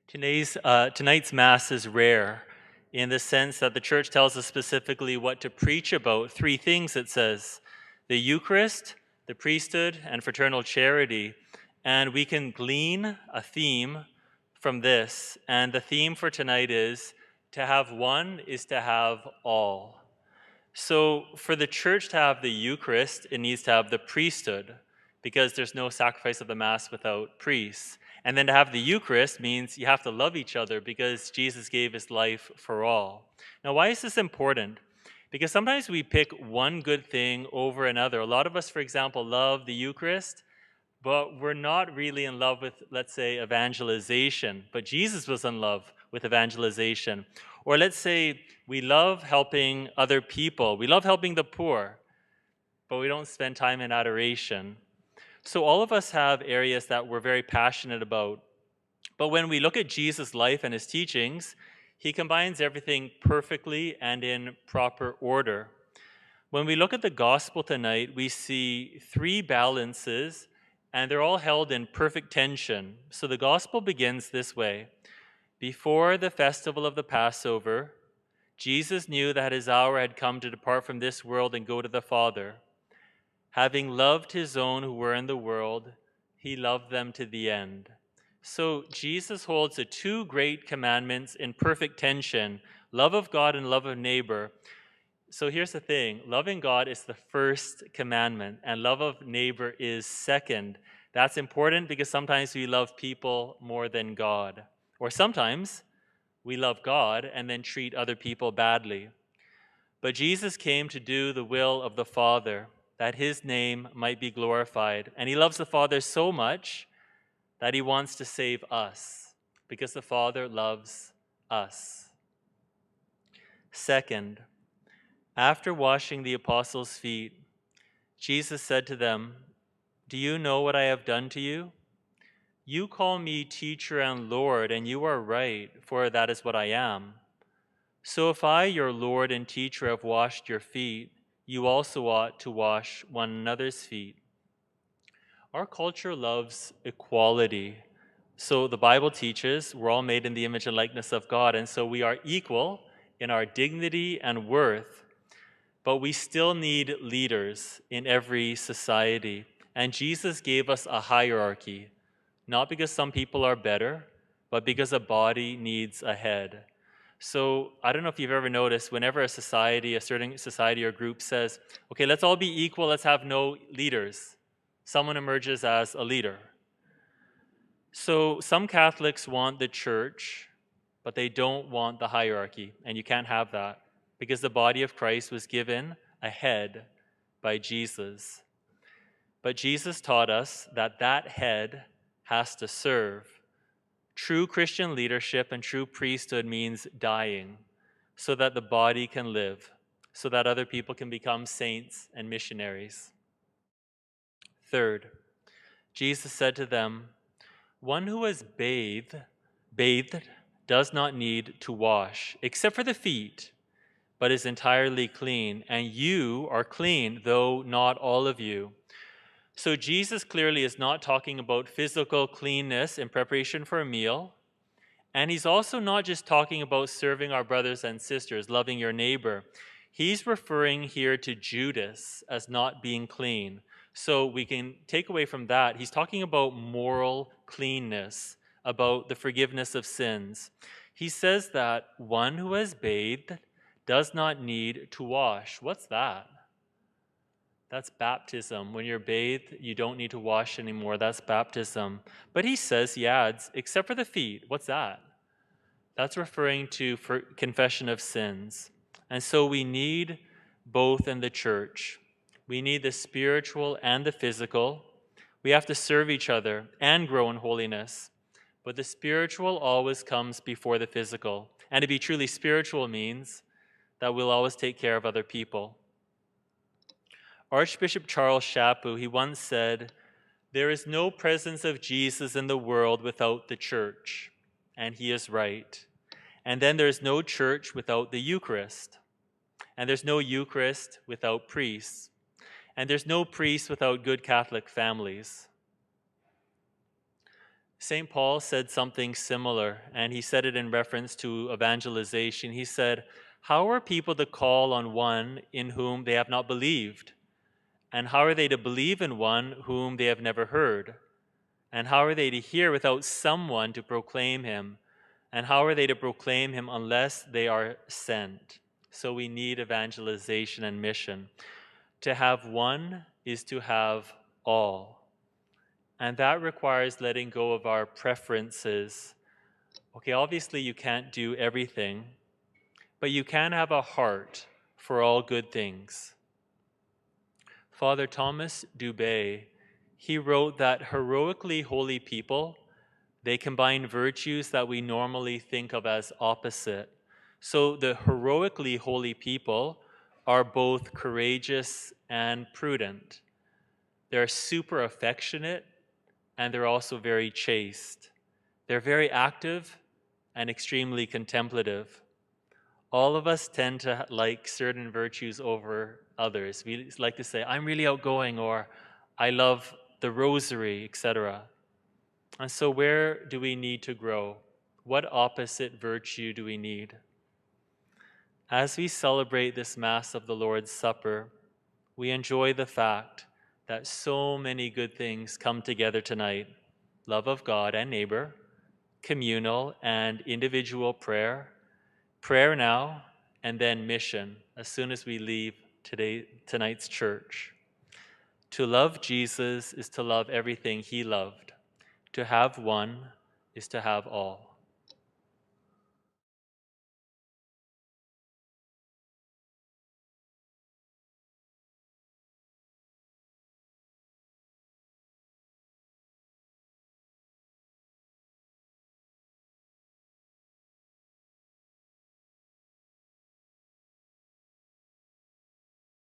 Tonight's Mass is rare in the sense that the Church tells us specifically what to preach about. Three things it says: the Eucharist, the priesthood, and fraternal charity. And we can glean a theme from this. And the theme for tonight is to have one is to have all. So, for the Church to have the Eucharist, it needs to have the priesthood, because there's no sacrifice of the Mass without priests. And then to have the Eucharist means you have to love each other because Jesus gave his life for all. Now, why is this important? Because sometimes we pick one good thing over another. A lot of us, for example, love the Eucharist, but we're not really in love with, let's say, evangelization. But Jesus was in love with evangelization. Or let's say we love helping other people. We love helping the poor, but we don't spend time in adoration. So all of us have areas that we're very passionate about. But when we look at Jesus' life and his teachings, he combines everything perfectly and in proper order. When we look at the gospel tonight, we see three balances, and they're all held in perfect tension. So the gospel begins this way: before the festival of the Passover, Jesus knew that his hour had come to depart from this world and go to the Father. Having loved his own who were in the world, he loved them to the end. So Jesus holds the two great commandments in perfect tension: love of God and love of neighbor. So here's the thing: loving God is the first commandment, and love of neighbor is second. That's important because sometimes we love people more than God. Or sometimes we love God and then treat other people badly. But Jesus came to do the will of the Father, that his name might be glorified. And he loves the Father so much that he wants to save us, because the Father loves us. Second, after washing the apostles' feet, Jesus said to them, "Do you know what I have done to you? You call me teacher and Lord, and you are right, for that is what I am. So if I, your Lord and teacher, have washed your feet, you also ought to wash one another's feet." Our culture loves equality. So the Bible teaches we're all made in the image and likeness of God, and so we are equal in our dignity and worth. But we still need leaders in every society. And Jesus gave us a hierarchy, not because some people are better, but because a body needs a head. So I don't know if you've ever noticed, whenever a certain society or group says, okay, let's all be equal, let's have no leaders, someone emerges as a leader. So some Catholics want the church, but they don't want the hierarchy, and you can't have that, because the body of Christ was given a head by Jesus. But Jesus taught us that that head has to serve. True Christian leadership and true priesthood means dying so that the body can live, so that other people can become saints and missionaries. Third, Jesus said to them, "One who has bathed does not need to wash, except for the feet, but is entirely clean. And you are clean, though not all of you." So Jesus clearly is not talking about physical cleanness in preparation for a meal. And he's also not just talking about serving our brothers and sisters, loving your neighbor. He's referring here to Judas as not being clean. So we can take away from that, he's talking about moral cleanness, about the forgiveness of sins. He says that one who has bathed does not need to wash. What's that? That's baptism. When you're bathed, you don't need to wash anymore. That's baptism. But he adds, except for the feet. What's that? That's referring to confession of sins. And so we need both in the church. We need the spiritual and the physical. We have to serve each other and grow in holiness. But the spiritual always comes before the physical. And to be truly spiritual means that we'll always take care of other people. Archbishop Charles Chaput, he once said, "There is no presence of Jesus in the world without the church." And he is right. And then there's no church without the Eucharist. And there's no Eucharist without priests. And there's no priests without good Catholic families. St. Paul said something similar, and he said it in reference to evangelization. He said, "How are people to call on one in whom they have not believed? And how are they to believe in one whom they have never heard? And how are they to hear without someone to proclaim him? And how are they to proclaim him unless they are sent?" So we need evangelization and mission. To have one is to have all. And that requires letting go of our preferences. Okay, obviously you can't do everything, but you can have a heart for all good things. Father Thomas Dubé, he wrote that heroically holy people, they combine virtues that we normally think of as opposite. So the heroically holy people are both courageous and prudent. They're super affectionate, and they're also very chaste. They're very active and extremely contemplative. All of us tend to like certain virtues over others. We like to say, "I'm really outgoing," or "I love the rosary," etc. And so where do we need to grow? What opposite virtue do we need? As we celebrate this Mass of the Lord's Supper, we enjoy the fact that so many good things come together tonight: love of God and neighbor, communal and individual prayer, prayer now, and then mission as soon as we leave tonight's church. To love Jesus is to love everything he loved. To have one is to have all.